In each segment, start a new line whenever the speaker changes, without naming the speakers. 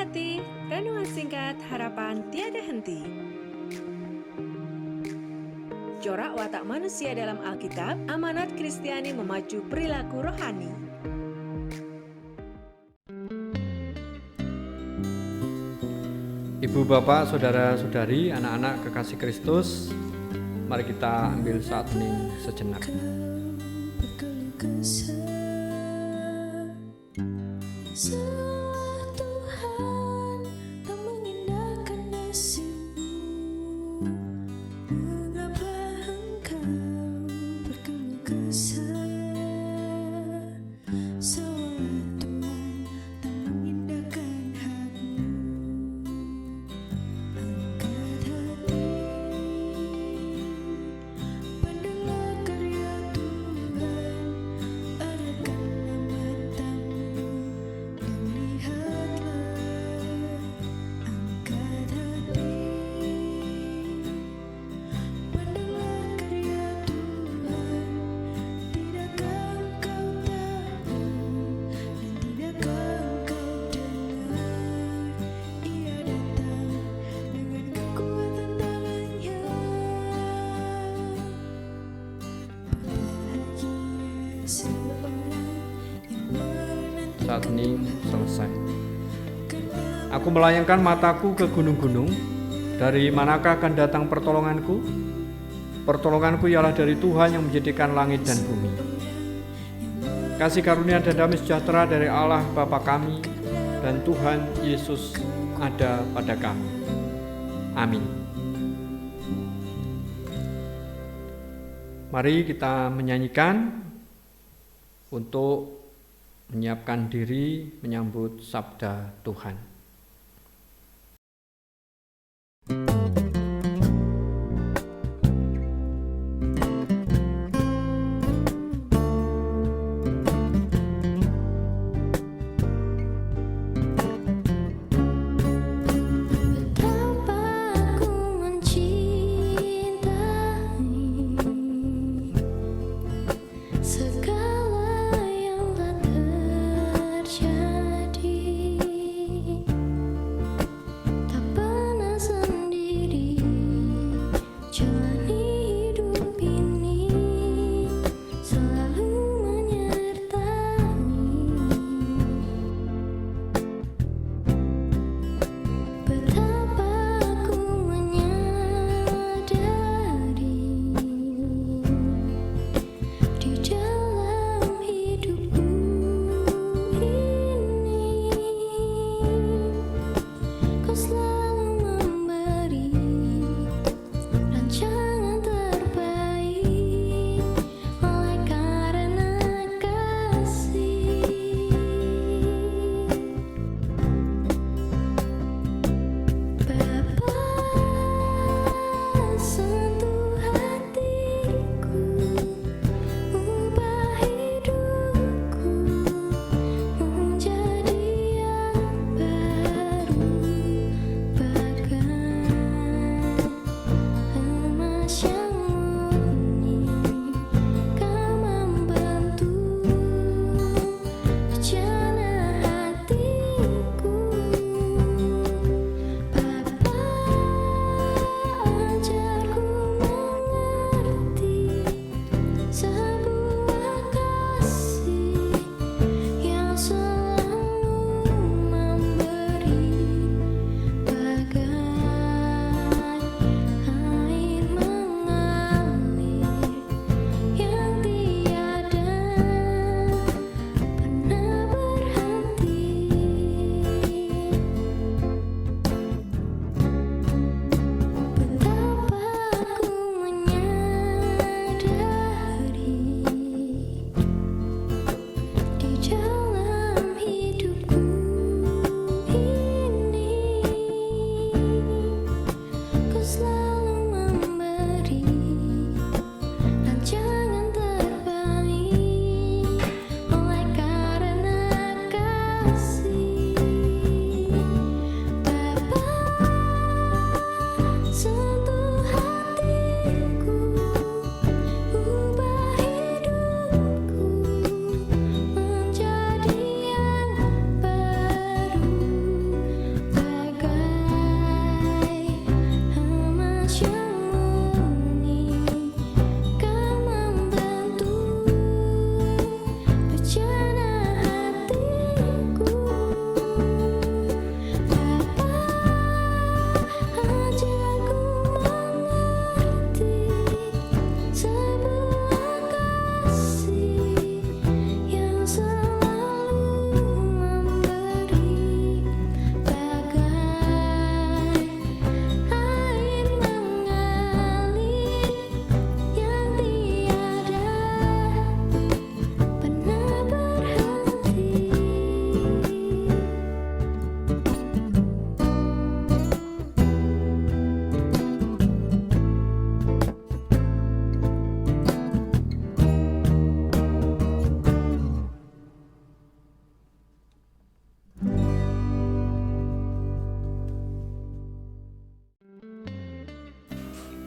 hati, renungan singkat harapan tiada henti. Corak watak manusia dalam Alkitab, amanat Kristiani memacu perilaku rohani.
Ibu, bapak, saudara-saudari, anak-anak kekasih Kristus, mari kita ambil saat hening sejenak.
Tuhan tak mengindahkan nasibmu. Mengapa engkau berkeluh kesah? Seolah Tuhan tak mengindahkan hakmu. Angkat hati, pandanglah karya Tuhan, arahkanlah matamu dan lihatlah. Angkat hati, pandanglah karya Tuhan, tidakkah engkau tahu dan tidakkah engkau dengar? Ia datang dengan kekuatan tangannya. Bahagia seorang yang menanti
Saat hening selesai. Aku melayangkan mataku ke gunung-gunung. Dari manakah akan datang pertolonganku? Pertolonganku ialah dari Tuhan yang menjadikan langit dan bumi. Kasih karunia dan damai sejahtera dari Allah Bapa kami dan Tuhan Yesus ada pada kami. Amin. Mari kita menyanyikan untuk menyiapkan diri menyambut sabda Tuhan.
Betapa aku mencintai segala yang telah terjadi.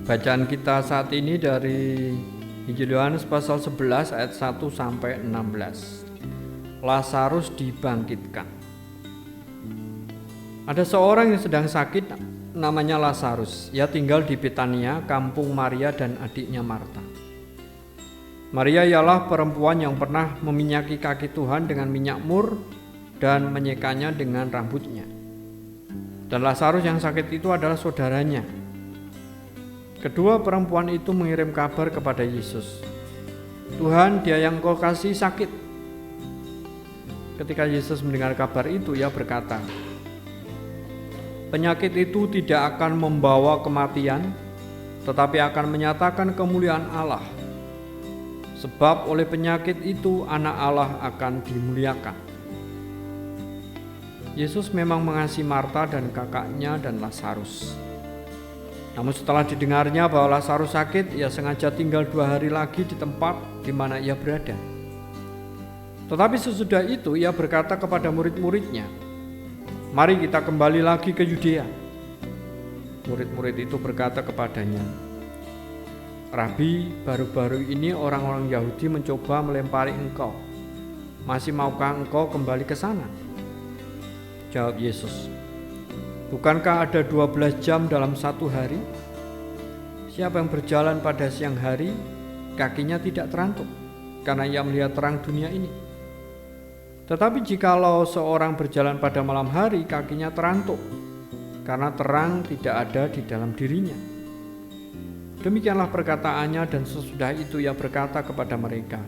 Bacaan kita saat ini dari Injil Yohanes pasal 11 ayat 1 sampai 16. Lazarus dibangkitkan. Ada seorang yang sedang sakit namanya Lazarus. Ia tinggal di Betania, kampung Maria dan adiknya Marta. Maria ialah perempuan yang pernah meminyaki kaki Tuhan dengan minyak mur dan menyekanya dengan rambutnya. Dan Lazarus yang sakit itu adalah saudaranya. Kedua perempuan itu mengirim kabar kepada Yesus. Tuhan, dia yang kau kasih sakit. Ketika Yesus mendengar kabar itu, ia berkata, penyakit itu tidak akan membawa kematian, tetapi akan menyatakan kemuliaan Allah. Sebab oleh penyakit itu anak Allah akan dimuliakan. Yesus memang mengasihi Marta dan kakaknya dan Lazarus. Namun setelah didengarnya bahwa Lazarus sakit, ia sengaja tinggal 2 hari lagi di tempat di mana ia berada. Tetapi sesudah itu ia berkata kepada murid-muridnya, mari kita kembali lagi ke Yudea. Murid-murid itu berkata kepadanya, Rabi, baru-baru ini orang-orang Yahudi mencoba melempari engkau. Masih maukah engkau kembali ke sana? Jawab Yesus, bukankah ada 12 jam dalam satu hari? Siapa yang berjalan pada siang hari, kakinya tidak terantuk, karena ia melihat terang dunia ini. Tetapi jikalau seorang berjalan pada malam hari, kakinya terantuk, karena terang tidak ada di dalam dirinya. Demikianlah perkataannya, dan sesudah itu ia berkata kepada mereka,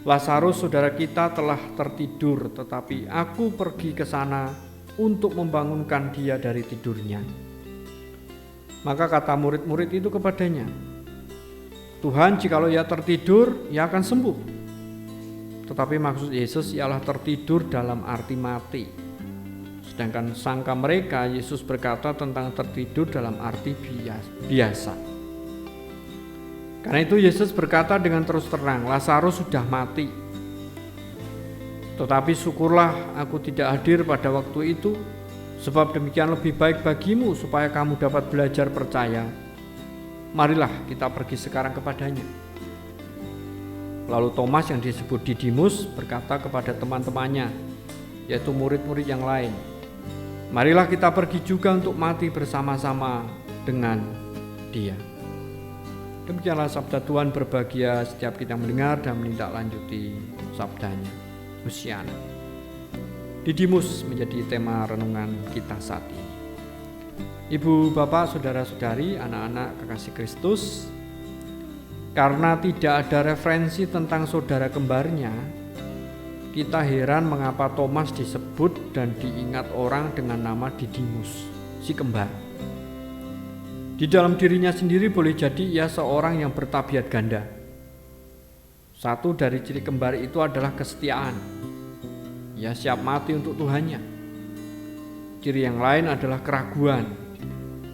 Lazarus saudara kita telah tertidur, tetapi aku pergi ke sana untuk membangunkan dia dari tidurnya. Maka kata murid-murid itu kepadanya, Tuhan, jikalau ia tertidur, ia akan sembuh. Tetapi maksud Yesus ialah tertidur dalam arti mati. Sedangkan sangka mereka, Yesus berkata tentang tertidur dalam arti biasa. Karena itu Yesus berkata dengan terus terang, Lazarus sudah mati. Tetapi syukurlah aku tidak hadir pada waktu itu, sebab demikian lebih baik bagimu supaya kamu dapat belajar percaya. Marilah kita pergi sekarang kepadanya. Lalu Thomas yang disebut Didimus berkata kepada teman-temannya, yaitu murid-murid yang lain, marilah kita pergi juga untuk mati bersama-sama dengan dia. Demikianlah sabda Tuhan, berbahagia setiap kita mendengar dan menindaklanjuti sabdanya. Hosiana. Didimus menjadi tema renungan kita saat ini. Ibu, bapak, saudara-saudari, anak-anak kekasih Kristus, karena tidak ada referensi tentang saudara kembarnya, kita heran mengapa Thomas disebut dan diingat orang dengan nama Didimus, si kembar. Di dalam dirinya sendiri boleh jadi ia seorang yang bertabiat ganda. Satu dari ciri kembar itu adalah kesetiaan. Ia siap mati untuk Tuhannya. Ciri yang lain adalah keraguan,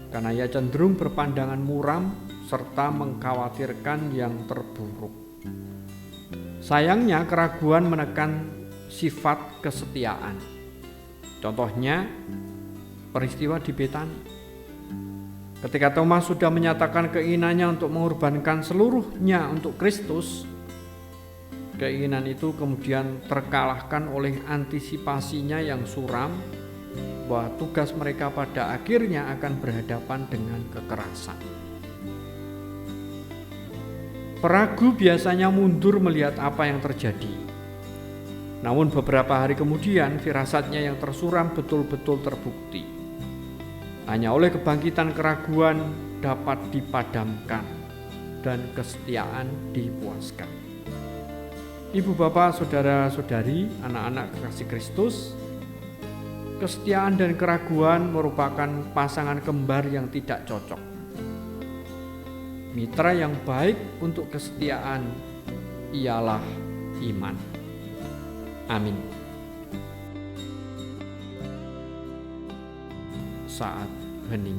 karena ia cenderung berpandangan muram serta mengkhawatirkan yang terburuk. Sayangnya keraguan menekan sifat kesetiaan. Contohnya peristiwa di Betani. Ketika Thomas sudah menyatakan keinginannya untuk mengorbankan seluruhnya untuk Kristus, keinginan itu kemudian terkalahkan oleh antisipasinya yang suram bahwa tugas mereka pada akhirnya akan berhadapan dengan kekerasan. Peragu biasanya mundur melihat apa yang terjadi. Namun beberapa hari kemudian firasatnya yang tersuram betul-betul terbukti. Hanya oleh kebangkitan keraguan dapat dipadamkan dan kesetiaan dipuaskan. Ibu, bapak, saudara-saudari, anak-anak kekasih Kristus, kesetiaan dan keraguan merupakan pasangan kembar yang tidak cocok. Mitra yang baik untuk kesetiaan ialah iman. Amin. Saat hening.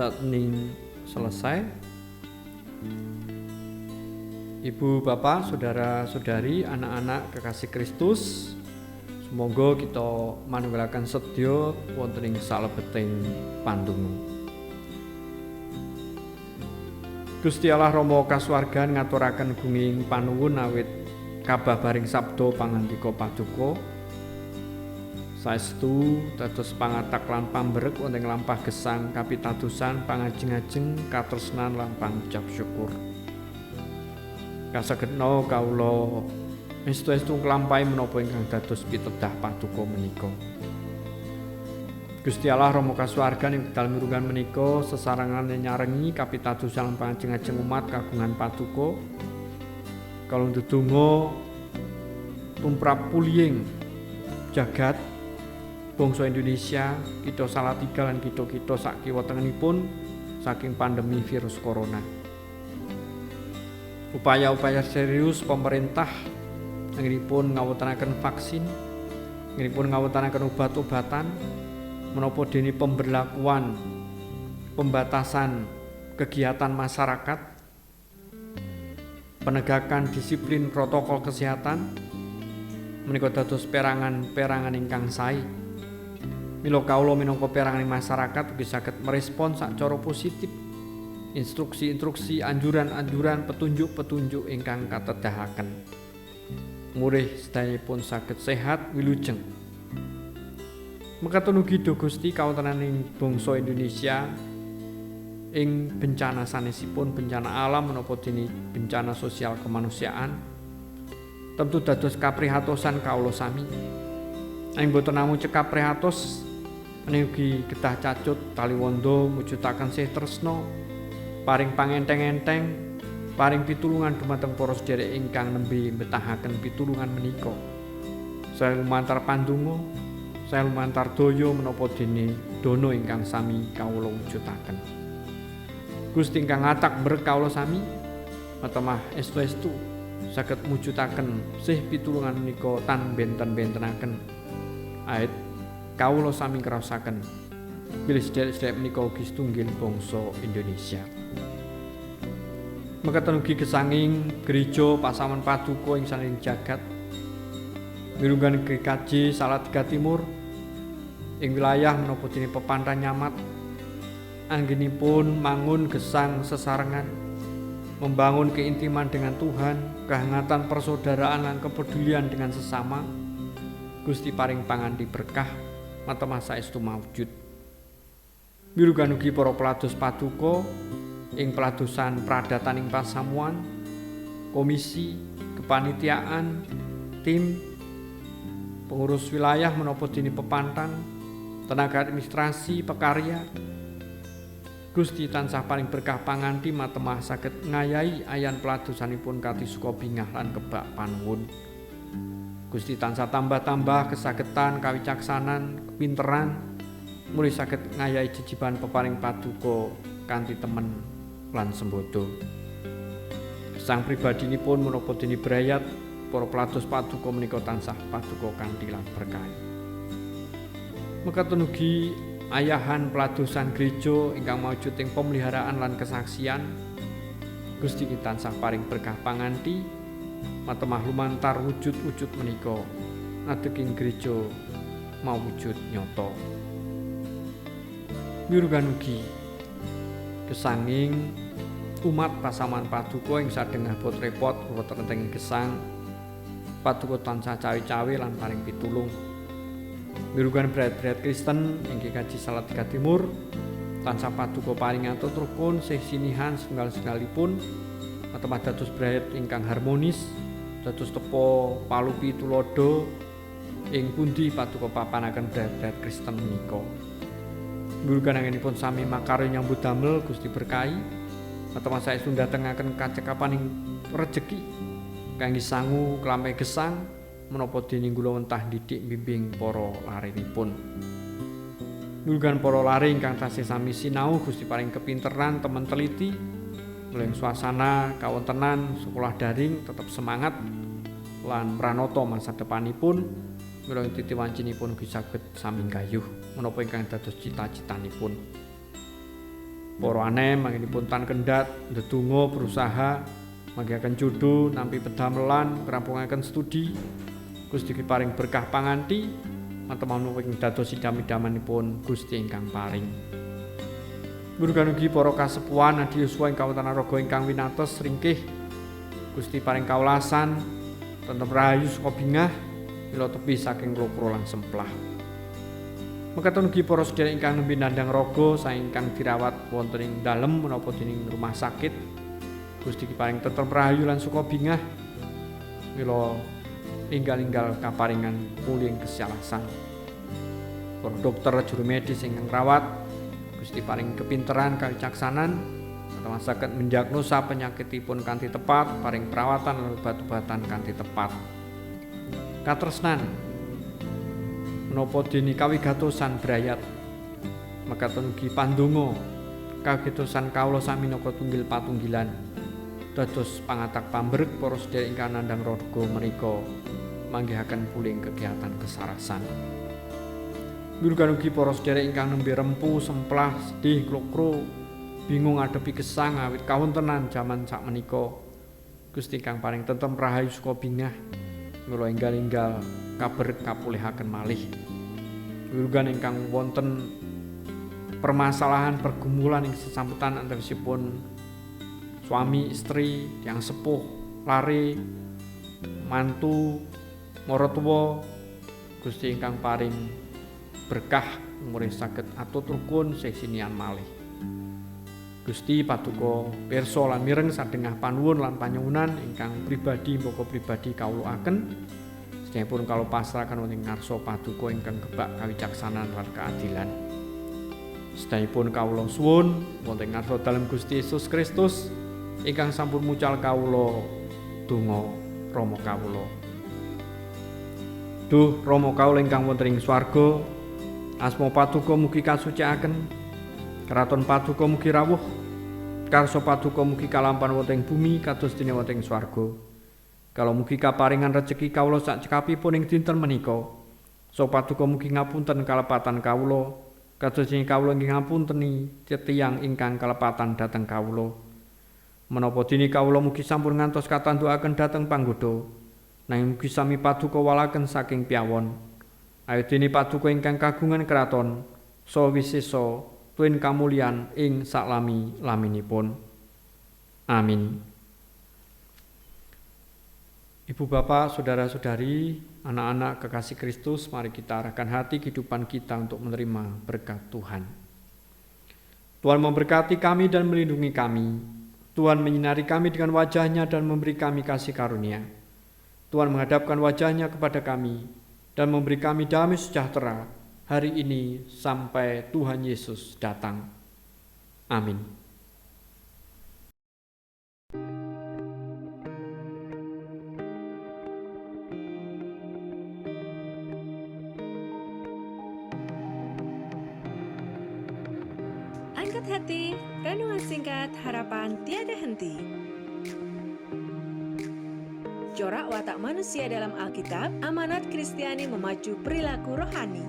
saat ini selesai. Ibu, bapak, saudara-saudari, anak-anak kekasih Kristus, semoga kita manunggalaken sedya wonten ing salebeting pandonga. Gusti Allah Rama kasuwargan ngaturaken gunging panuwun awit kababaring sabda pangandika paduka saestu dados pangatak lan pamberek wonten lampah gesang kapitadosan pangajeng-ajeng katresnan lan pangucap syukur. Kasagedna kawula estu-estu nglampahi menapa ingkang dados pitedah paduka menika. Gusti Allah Rama kasuwargan ing dalem mirungan menika sesarengan nyarengi kapitadosan lan pangajeng-ajeng umat kagungan paduka kalau ndedonga tumrap pulihing jagat bangsa Indonesia, kita Salatiga lan kita sak kiwa tengenipun saking pandemi virus corona. Upaya-upaya serius pemerintah anggenipun ngawontenaken vaksin, anggenipun ngawontenaken obat-obatan menapa dene pemberlakuan pembatasan kegiatan masyarakat, penegakan disiplin protokol kesehatan menika dados perangan-perangan ingkang sae. Mila kawula minangka perangan masyarakat ugi saged merespon sacara positif instruksi-instruksi, anjuran-anjuran, petunjuk-petunjuk ingkang katedahaken. Murih sedayanipun saged sehat wilujeng. Mekaten ugi do Gusti kawontenaning bangsa Indonesia ing bencana sanesipun bencana alam menapa dene bencana sosial kemanusiaan tentu dados kaprihatosan kawula sami. Ing boten namung cekap prihatos menika kedah cacut taliwondo mujudaken sih tresna paring pangenteng-enteng paring pitulungan dumateng para sedherek ingkang nembe mbetahaken pitulungan menika. Saya lumantar pandonga, saya lumantar daya menapa dene dana ingkang sami kawula wujudaken. Gusti ingkang ngatak berkah kawula sami matemah estu-estu saged mujudaken sih pitulungan menika tan benten-bentenaken. Ait kawula sami ngraosaken bilih sedherek-sedherek menika ugi setunggal bangsa Indonesia. Mekaten ugi gesanging gereja Pasaman Paduka ing saling jagat mirunggan GKJ Salatiga Timur ing wilayah menapa dene Pepantan Nyamat anggenipun mangun gesang sesarengan membangun keintiman dengan Tuhan, kehangatan persaudaraan lan kepedulian dengan sesama. Gusti paring panganti berkah matemah saestu mawujud. Mirugan ugi para pelados paduka ing peladosan pradatan ing pasamuan, komisi, kepanitiaan, tim, pengurus wilayah menapa dene Pepantan, tenaga administrasi, pekarya. Gusti tansah paring berkah panganti matemah saged ngayahi ayan peladosanipun kanthi suka bingah lan kebak panuwun. Gusti tansah tambah-tambah kesagetan, kawicaksanan, kepinteran, mulih saged ngayahi jejiban peparing paduka kanthi temen lan sembodo. Sang pribadinipun menapa dene brayat para pelados paduka menika tansah paduka kanthi lan berkah. Mekaten ugi ayahan peladosan gereja ingkang maujud ing pemeliharaan lan kesaksian. Gusti tansah paring berkah panganti matemah lumantar wujud-wujud menika adeking gereja mawujud nyata. Mirugan ugi gesanging umat Pasaman Paduka ing sadengah bot repot wonten ing gesang paduka tansah cawe-cawe lan paring pitulung. Mirugan brayat-brayat Kristen ing GKJ Salatiga Timur tansah paduka paring atut rukun sih sinihan setunggal-setunggalipun matemah dados brayat ingkang harmonis, dados tepa palupi tulodo ing pundi paduka papanaken brayat-brayat Kristen menika. Mirugan anggenipun sami makarya nyambut damel Gusti berkahi matemah saestu ndatengaken kacekapan ing rejeki kangge sangu klampe gesang menapa dening kula wentah didik bimbing para larenipun. Mirugan para lare ingkang tasih sami sinau Gusti paring kepinteran temen teliti mulih suasana kawontenan sekolah daring tetap semangat lan pranata masa depanipun. Mila titi wancinipun ugi saged sami gayuh menapa ingkang dados cita-citanipun. Para anem manginipun tan kendhat ndedonga berusaha manggihaken judul nampi pedamelan ngrampungaken studi. Gusti paring berkah panganti matemono ing dados idam-idamanipun Gusti ingkang paring. Murugan ugi para kasepuhan adi yuswa ing kawontenan raga ingkang winates ringkih Gusti paring kaulasan tentrem rahayu saka bingah mila tepi saking lopro lan semplah. Mekaten ugi para sedherek ingkang nembe nandhang raga saengkang dirawat wonten ing dalem menapa dening rumah sakit. Gusti paring tentrem rahayu lan suka bingah mila enggal-enggal kaparingan pulih kesalasan. Para dokter juru medis ingkang rawat Gusti paring kepinteran kawicaksanan utawa saged mendiagnosa penyakitipun kanthi tepat, paring perawatan lan obat-obatan kanthi tepat. Katresnan menapa dene kawigatosan brayat mekaten ugi pandonga kawigatosan kawula sami minangka tunggil patunggilan dados pangatak pambrek para sedherek ingkang nandhang raga menika manggihaken puling kegiatan kesarasan. Murugan ugi para sedherek ingkang nembe rempu semplah sedih klokro bingung ngadepi gesang awit kawontenan jaman sakmenika Gusti kang paring tentrem rahayu saka bingah mula enggal-enggal kabar kapulihaken malih. Murugan ingkang wonten permasalahan pergumulan ing sesamputan antawisipun suami istri yang sepuh lare mantu maratuwa Gusti ingkang paring berkah umure saged atut rukun sesinian malih. Gusti paduka pirsa lan mireng sadengah panuwun lan panyuwunan ingkang pribadi mboko pribadi kawulaaken sedayapun kawula pasrahaken wonten ngarsa paduka ingkang gebak kawicaksanan lan keadilan. Sedayapun kawula suwun wonten ngarsa dalem Gusti Yesus Kristus ingkang sampun mucal kawula donga Rama kawula. Duh Rama kawula ingkang wonten ing swarga, asma paduka mugi kasucikaken. Keraton paduka mugi rawuh, karsa paduka mugi kalampahan wonten ing bumi kados dene wonten ing swarga. Kala mugi kaparingan rejeki kawula sak cekapipun ing dinten menika. So paduka mugi ngapunten kalepatan kawula, kados dene kawula inggih ngapunteni tiyang ingkang kalepatan dhateng kawula. Menapa dene kawula mugi sampun ngantos katandukaken dhateng panggoda, nanging mugi sami paduka walaken saking piyawon. Ayo dene paduka ingkang kagungan keraton, so wisesa tuwin kamulyan ing saklami-laminipun. Amin. Ibu bapak, saudara-saudari, anak-anak kekasih Kristus, mari kita arahkan hati kehidupan kita untuk menerima berkat Tuhan. Tuhan memberkati kami dan melindungi kami. Tuhan menyinari kami dengan wajah-Nya dan memberi kami kasih karunia. Tuhan menghadapkan wajah-Nya kepada kami dan memberi kami damai sejahtera hari ini sampai Tuhan Yesus datang. Amin.
Angkat hati, renungan singkat harapan tiada henti. Corak watak manusia dalam Alkitab, amanat Kristiani memacu perilaku rohani.